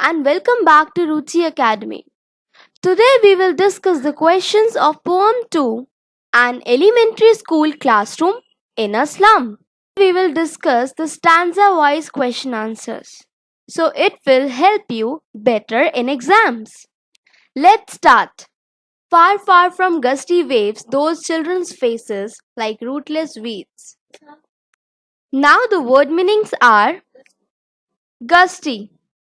and welcome back to Ruchi Academy. Today we will discuss the questions of Poem 2, An Elementary School Classroom in a Slum. We will discuss the stanza wise question answers, so it will help you better in exams. Let's start. Far, far from gusty waves, those children's faces like rootless weeds. Now the word meanings are gusty.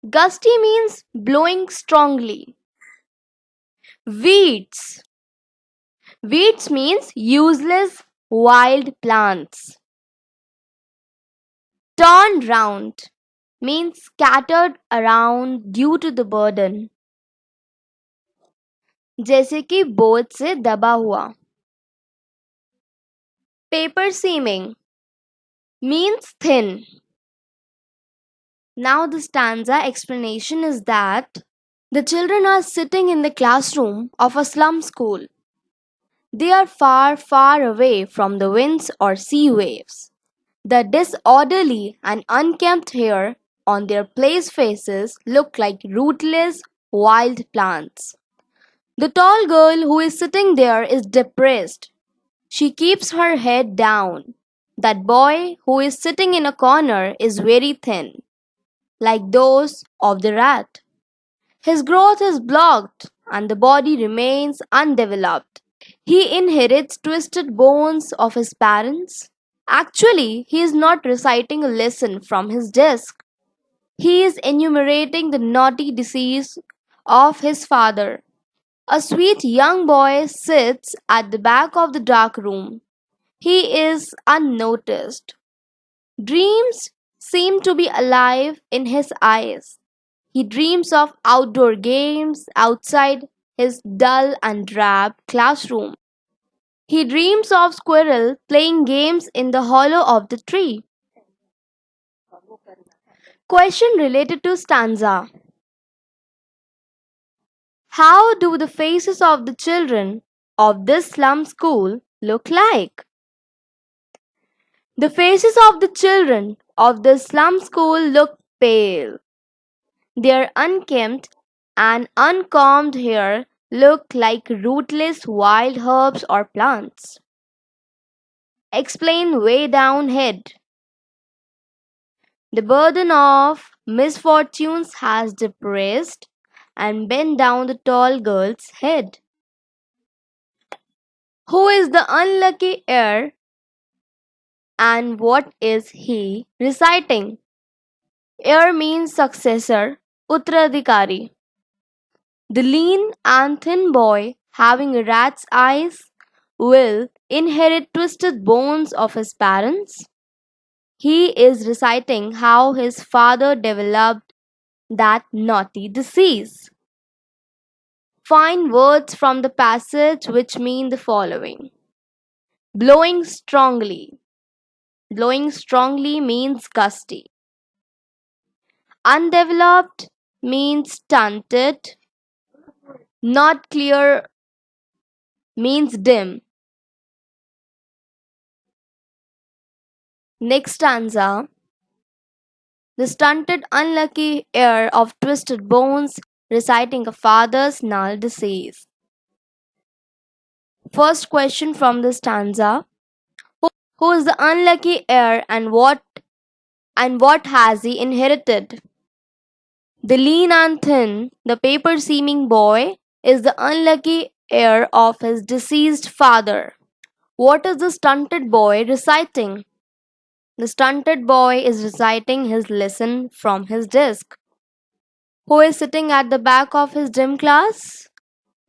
Gusty means blowing strongly. Weeds. Weeds means useless wild plants. Torn round means scattered around due to the burden. जैसे कि बोझ से दबा हुआ. Paper seeming means thin. Now the stanza explanation is that the children are sitting in the classroom of a slum school. They are far, far away from the winds or sea waves. The disorderly and unkempt hair on their place faces look like rootless wild plants. The tall girl who is sitting there is depressed. She keeps her head down. That boy who is sitting in a corner is very thin, like those of the rat. His growth is blocked and the body remains undeveloped. He inherits twisted bones of his parents. Actually, he is not reciting a lesson from his desk. He is enumerating the naughty disease of his father. A sweet young boy sits at the back of the dark room. He is unnoticed. Dreams seem to be alive in his eyes. He dreams of outdoor games outside his dull and drab classroom. He dreams of squirrel playing games in the hollow of the tree. Question related to stanza. How do the faces of the children of this slum school look like? The faces of the children of the slum school look pale. Their unkempt and uncombed hair look like rootless wild herbs or plants. Explain way down head. The burden of misfortunes has depressed and bent down the tall girl's head. Who is the unlucky heir and what is he reciting? Heir means successor, Uttradhikari. The lean and thin boy, having a rat's eyes, will inherit twisted bones of his parents. He is reciting how his father developed that naughty disease. Find words from the passage which mean the following. Blowing strongly. Blowing strongly means gusty. Undeveloped means stunted. Not clear means dim. Next stanza. The stunted unlucky heir of twisted bones reciting a father's null disease. First question from the stanza. Who is the unlucky heir and what has he inherited? The lean and thin, the paper seeming boy is the unlucky heir of his deceased father. What is the stunted boy reciting? The stunted boy is reciting his lesson from his desk. Who is sitting at the back of his dim class?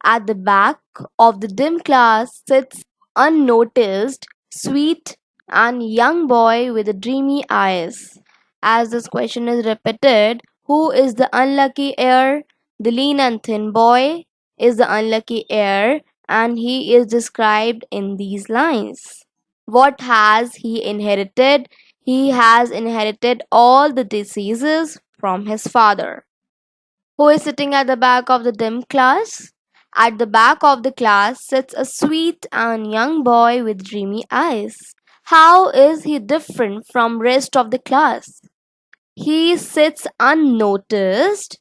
At the back of the dim class sits unnoticed, sweet, and young boy with dreamy eyes. As this question is repeated, who is the unlucky heir? The lean and thin boy is the unlucky heir, and he is described in these lines. What has he inherited? He has inherited all the diseases from his father. Who is sitting at the back of the dim class? At the back of the class sits a sweet and young boy with dreamy eyes. How is he different from rest of the class? He sits unnoticed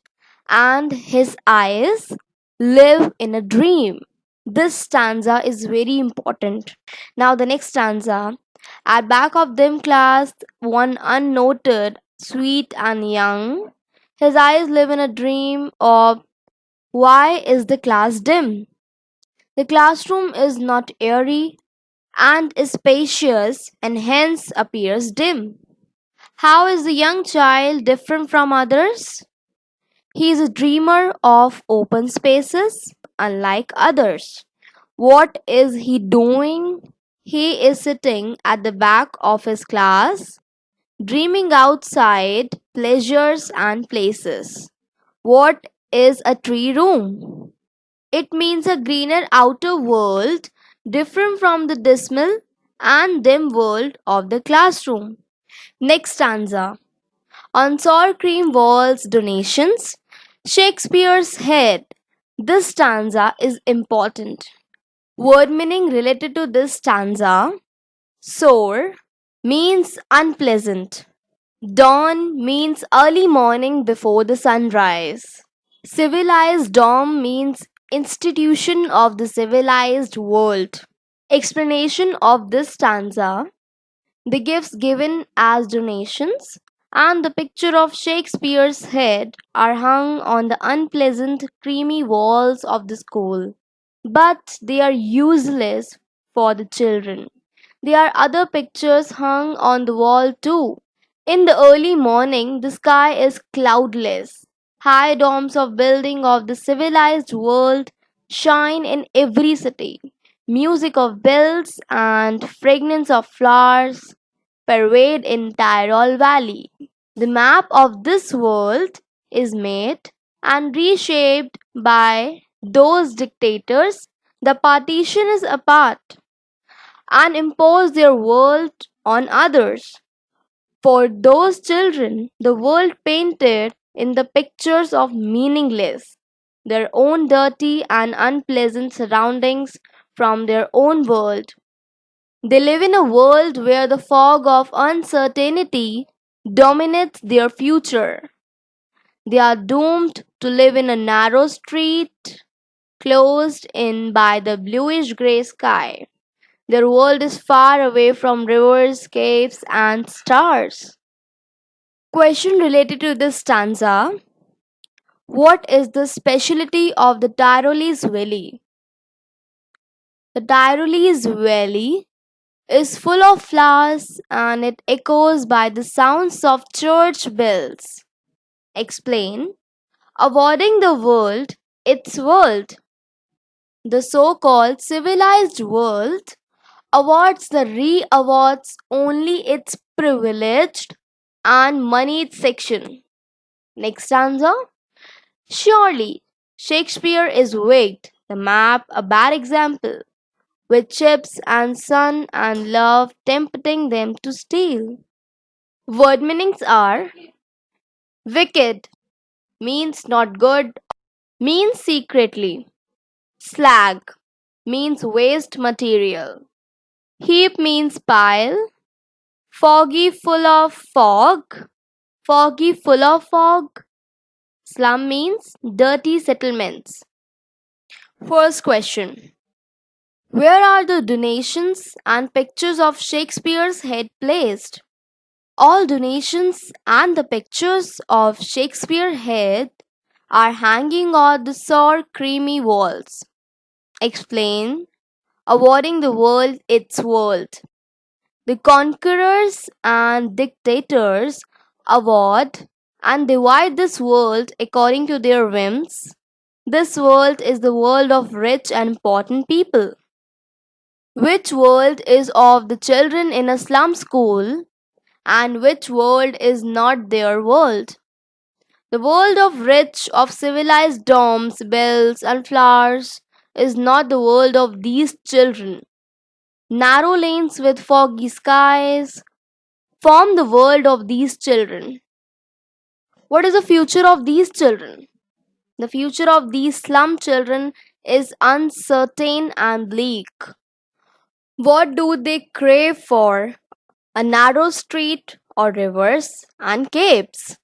and his eyes live in a dream. This stanza is very important. Now, the next stanza. At back of them class, one unnoted, sweet and young. His eyes live in a dream of why is the class dim? The classroom is not airy and is spacious and hence appears dim. How is the young child different from others? He is a dreamer of open spaces, unlike others. What is he doing? He is sitting at the back of his class, dreaming outside pleasures and places. What is a tree room? It means a greener outer world, different from the dismal and dim world of the classroom. Next stanza. On sour cream walls donations, Shakespeare's head. This stanza is important. Word meaning related to this stanza: sour means unpleasant. Dawn means early morning before the sunrise. Civilized dom means institution of the civilized world. Explanation of this stanza: the gifts given as donations and the picture of Shakespeare's head are hung on the unpleasant, creamy walls of the school. But they are useless for the children. There are other pictures hung on the wall too. In the early morning, the sky is cloudless. High domes of building of the civilized world shine in every city. Music of bells and fragrance of flowers parade in Tyrol Valley. The map of this world is made and reshaped by those dictators. The partition is apart and impose their world on others. For those children, the world painted in the pictures of meaningless, their own dirty and unpleasant surroundings from their own world. They live in a world where the fog of uncertainty dominates their future. They are doomed to live in a narrow street, closed in by the bluish gray sky. Their world is far away from rivers, caves, and stars. Question related to this stanza: what is the specialty of the Tyrolese Valley? The Tyrolese Valley is full of flowers and it echoes by the sounds of church bells. Explain. Avoiding the world, its world. The so called civilized world awards the re-awards only its privileged and moneyed section. Next stanza. Surely, Shakespeare is wicked, the map a bad example, with chips and sun and love tempting them to steal. Word meanings are: wicked means not good, means secretly. Slag means waste material. Heap means pile. Foggy full of fog. Foggy full of fog. Slum means dirty settlements. First question: where are the donations and pictures of Shakespeare's head placed? All donations and the pictures of Shakespeare's head are hanging on the sour creamy walls. Explain. Awarding the world its world. The conquerors and dictators award and divide this world according to their whims. This world is the world of rich and important people. Which world is of the children in a slum school and which world is not their world? The world of rich, of civilized domes, bells, and flowers is not the world of these children. Narrow lanes with foggy skies form the world of these children. What is the future of these children? The future of these slum children is uncertain and bleak. What do they crave for? A narrow street or rivers and caves?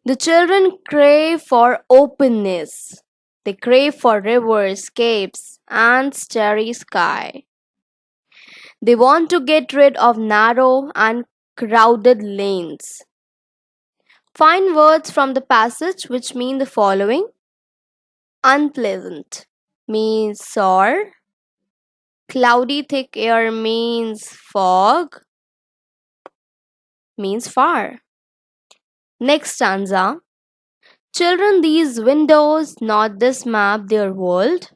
The children crave for openness. They crave for rivers, caves, and starry sky. They want to get rid of narrow and crowded lanes. Find words from the passage which mean the following: unpleasant means sour, cloudy thick air means fog, means far. Next stanza: children, these windows, not this map, their world,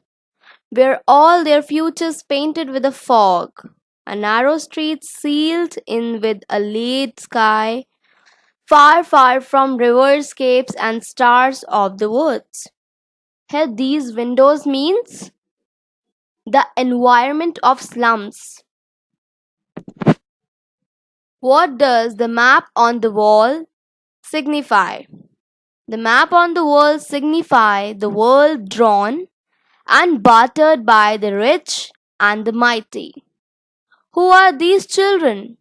where all their futures painted with a fog, a narrow street sealed in with a lead sky, far, far from rivers, capes, and stars of the woods. Here, these windows means the environment of slums. What does the map on the wall signify? The map on the wall signify the world drawn and bartered by the rich and the mighty. Who are these children?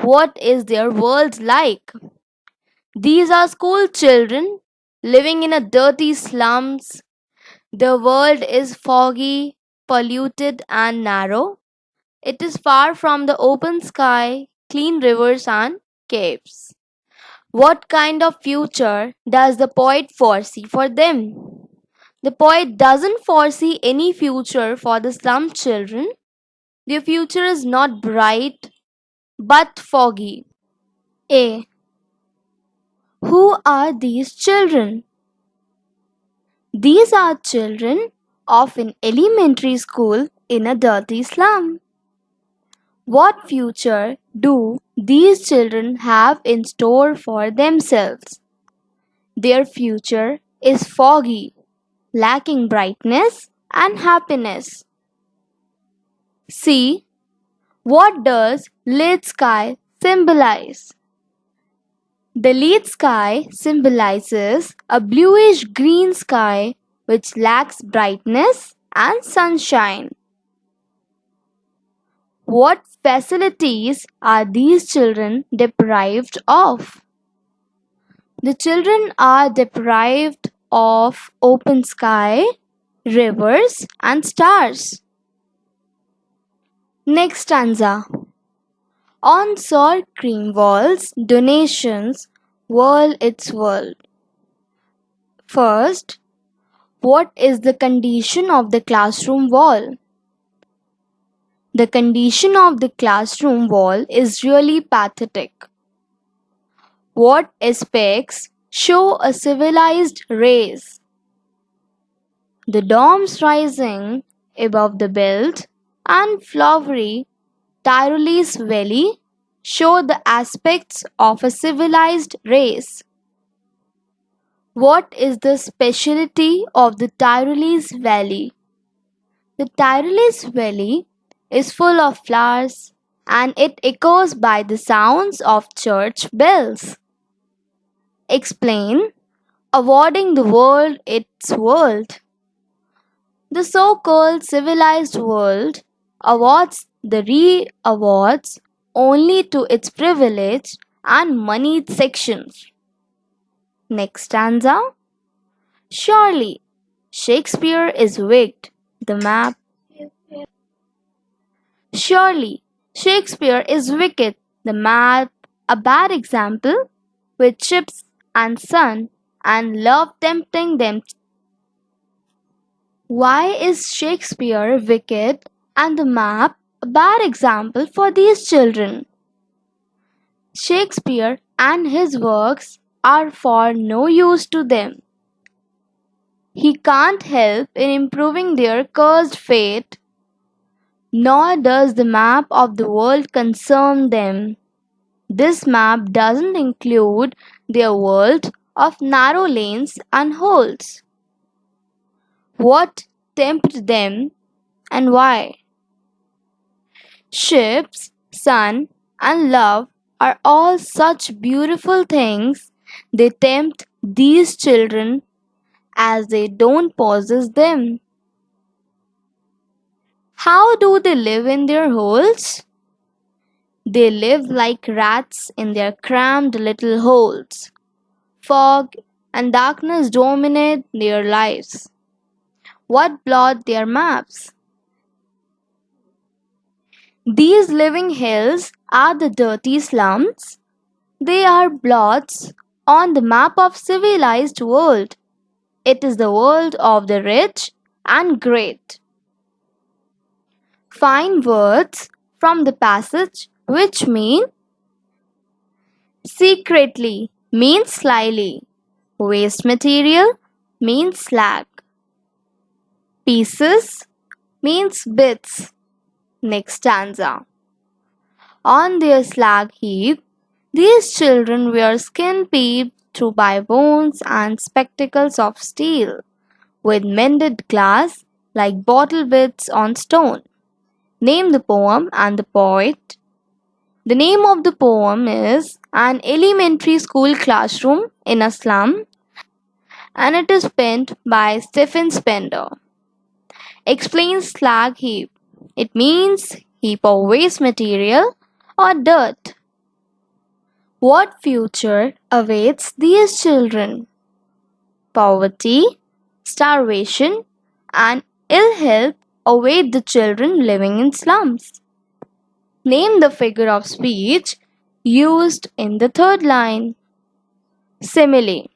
What is their world like? These are school children living in a dirty slums. The world is foggy, polluted, and narrow. It is far from the open sky, clean rivers, and caves. What kind of future does the poet foresee for them? The poet doesn't foresee any future for the slum children. Their future is not bright but foggy. A. Who are these children? These are children of an elementary school in a dirty slum. What future do these children have in store for themselves? Their future is foggy, lacking brightness and happiness. C. What does lead sky symbolize? The lead sky symbolizes a bluish green sky which lacks brightness and sunshine. What facilities are these children deprived of? The children are deprived of open sky, rivers, and stars. Next stanza. On sour cream walls, donations whirl its world. First, what is the condition of the classroom wall? The condition of the classroom wall is really pathetic. What aspects show a civilized race? The domes rising above the belt and flowery Tyrolese Valley show the aspects of a civilized race. What is the specialty of the Tyrolese Valley? The Tyrolese Valley is full of flowers and it echoes by the sounds of church bells. Explain awarding the world its world. The so-called civilized world awards the re-awards only to its privileged and moneyed sections. Next stanza. Surely Shakespeare is wicked. The map. Surely Shakespeare is wicked. The map, a bad example, with ships and sun and love tempting them. Why is Shakespeare wicked and the map a bad example for these children? Shakespeare and his works are for no use to them. He can't help in improving their cursed fate, nor does the map of the world concern them. This map doesn't include their world of narrow lanes and holes. What tempted them and why? Ships, sun, and love are all such beautiful things. They tempt these children as they don't possess them. How do they live in their holes? They live like rats in their crammed little holes, Fog and darkness dominate their lives. What blot their maps? These living hills are the dirty slums. They are blots on the map of civilized world. It is the world of the rich and great. Find words from the passage which mean secretly means slyly. Waste material means slag. Pieces means bits. Next stanza. On their slag heap, these children wear skin peeped through by bones and spectacles of steel, with mended glass like bottle bits on stone. Name the poem and the poet. The name of the poem is An Elementary School Classroom in a Slum, and it is penned by Stephen Spender. Explain slag heap. It means heap of waste material or dirt. What future awaits these children? Poverty, starvation, and ill health await the children living in slums. Name the figure of speech used in the third line. Simile.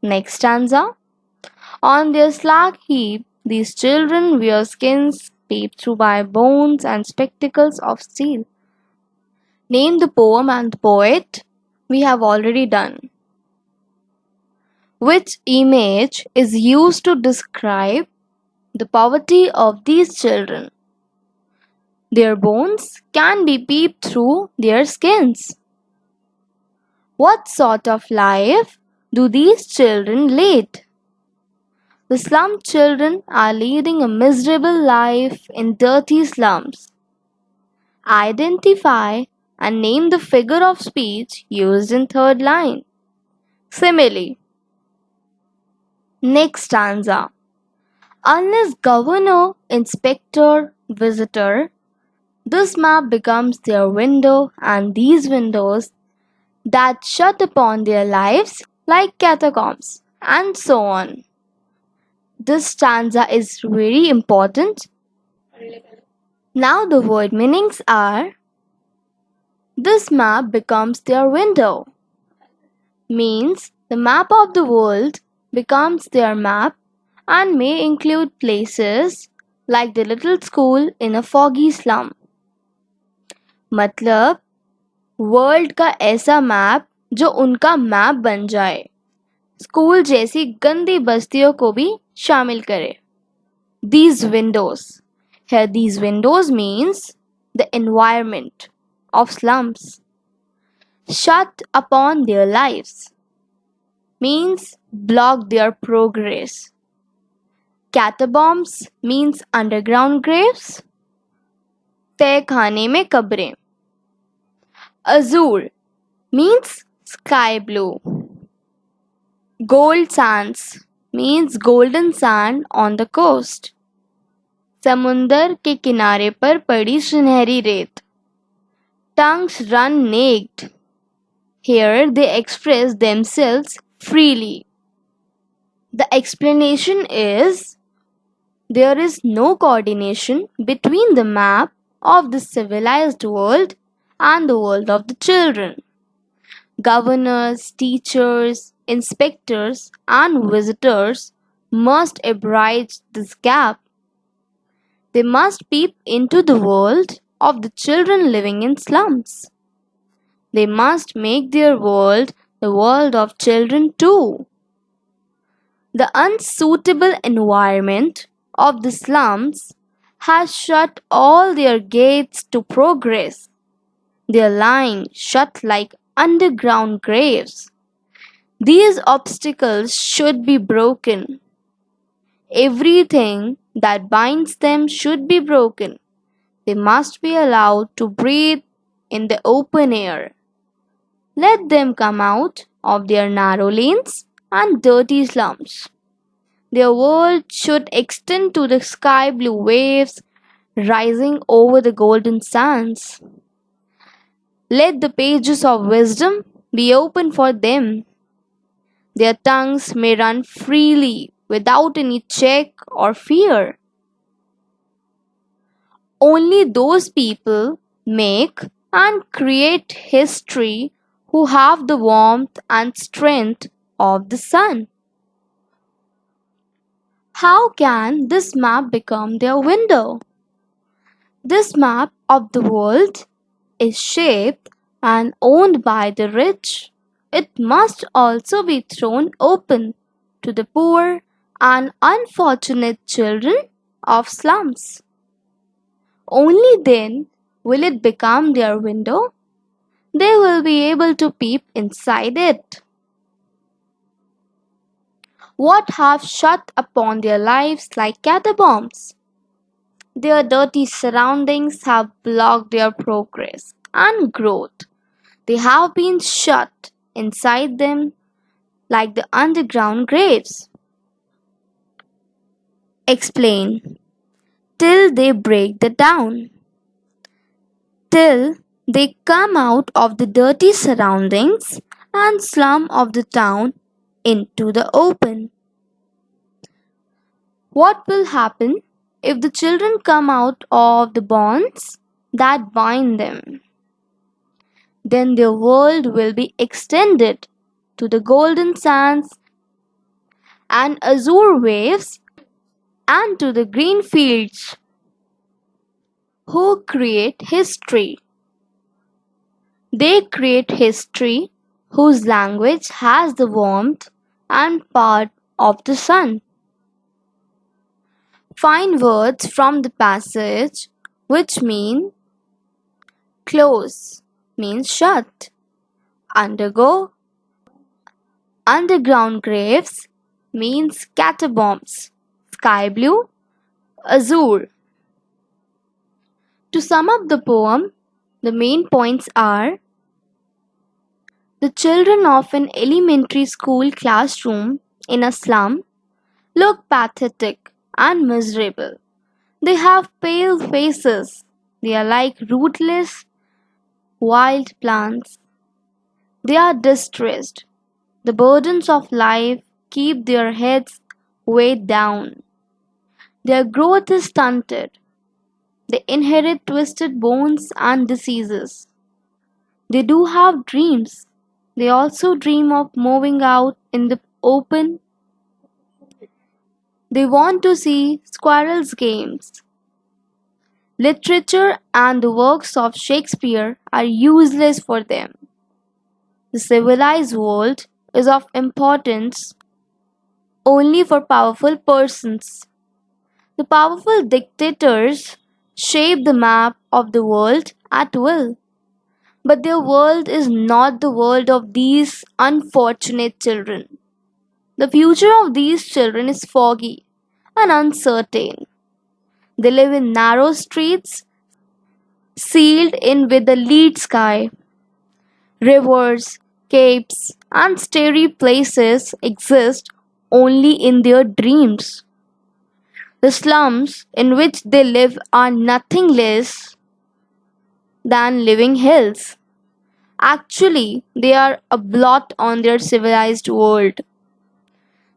Next stanza. On their slag heap, these children wear skins peeped through by bones and spectacles of steel. Name the poem and the poet. We have already done. Which image is used to describe the poverty of these children? Their bones can be peeped through their skins. What sort of life do these children lead? The slum children are leading a miserable life in dirty slums. Identify and name the figure of speech used in third line. Simile. Next stanza. Unless governor, inspector, visitor, this map becomes their window, and these windows that shut upon their lives like catacombs, and so on. This stanza is very important. Now the word meanings are: this map becomes their window means the map of the world becomes their map and may include places like the little school in a foggy slum. मतलब world का ऐसा map जो उनका map बन जाए, school जैसी गंदी बस्तियों को भी शामिल करे. These windows. Here these windows means the environment of slums. Shut upon their lives means block their progress. Catacombs means underground graves. तय खाने में कब्रें. Azure means sky blue. Gold sands means golden sand on the coast. समुंदर के किनारे पर पड़ी सुनहरी रेत. Tongues run naked. Here they express themselves freely. The explanation is there is no coordination between the map of the civilized world and the world of the children. Governors, teachers, inspectors, and visitors must abridge this gap. They must peep into the world of the children living in slums. They must make their world the world of children too. The unsuitable environment of the slums has shut all their gates to progress. They are lying shut like underground graves. These obstacles should be broken. Everything that binds them should be broken. They must be allowed to breathe in the open air. Let them come out of their narrow lanes and dirty slums. Their world should extend to the sky blue waves rising over the golden sands. Let the pages of wisdom be open for them. Their tongues may run freely without any check or fear. Only those people make and create history who have the warmth and strength of the sun. How can this map become their window? This map of the world is shaped and owned by the rich. It must also be thrown open to the poor and unfortunate children of slums. Only then will it become their window. They will be able to peep inside it. What have shut upon their lives like catacombs? Their dirty surroundings have blocked their progress and growth. They have been shut inside them like the underground graves. Explain. Till they break the down. Till they come out of the dirty surroundings and slum of the town into the open. What will happen if the children come out of the bonds that bind them? Then their world will be extended to the golden sands and azure waves and to the green fields. Who create history? They create history whose language has the warmth and power of the sun. Find words from the passage which mean close means shut, undergo, underground graves means catacombs, sky blue, azure. To sum up the poem, the main points are: the children of an elementary school classroom in a slum look pathetic and miserable. They have pale faces. They are like rootless, wild plants. They are distressed. The burdens of life keep their heads weighed down. Their growth is stunted. They inherit twisted bones and diseases. They do have dreams. They also dream of moving out in the open. They want to see squirrels' games. Literature and the works of Shakespeare are useless for them. The civilized world is of importance only for powerful persons. The powerful dictators shape the map of the world at will. But their world is not the world of these unfortunate children. The future of these children is foggy and uncertain. They live in narrow streets, sealed in with a lead sky. Rivers, capes, and starry places exist only in their dreams. The slums in which they live are nothing less than living hills. Actually, they are a blot on their civilized world.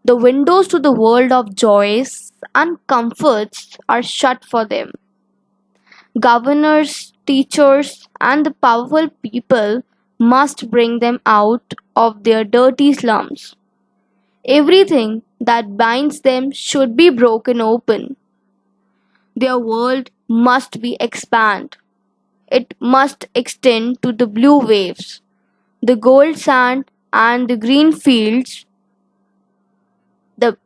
The windows to the world of joys and comforts are shut for them. Governors, teachers, and the powerful people must bring them out of their dirty slums. Everything that binds them should be broken open. Their world must be expanded. It must extend to the blue waves, the gold sand, and the green fields. The,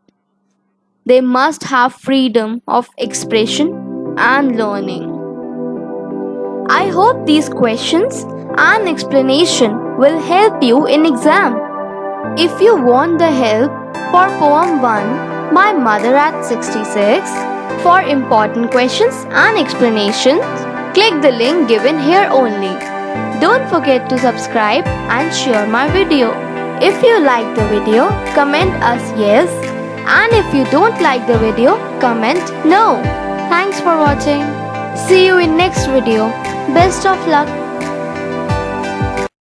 they must have freedom of expression and learning. I hope these questions and explanation will help you in exam. If you want the help for Poem 1, My Mother at 66, for important questions and explanations, click the link given here only. Don't forget to subscribe and share my video. If you like the video, comment us yes, and if you don't like the video, comment no. Thanks for watching. See you in next video. Best of luck.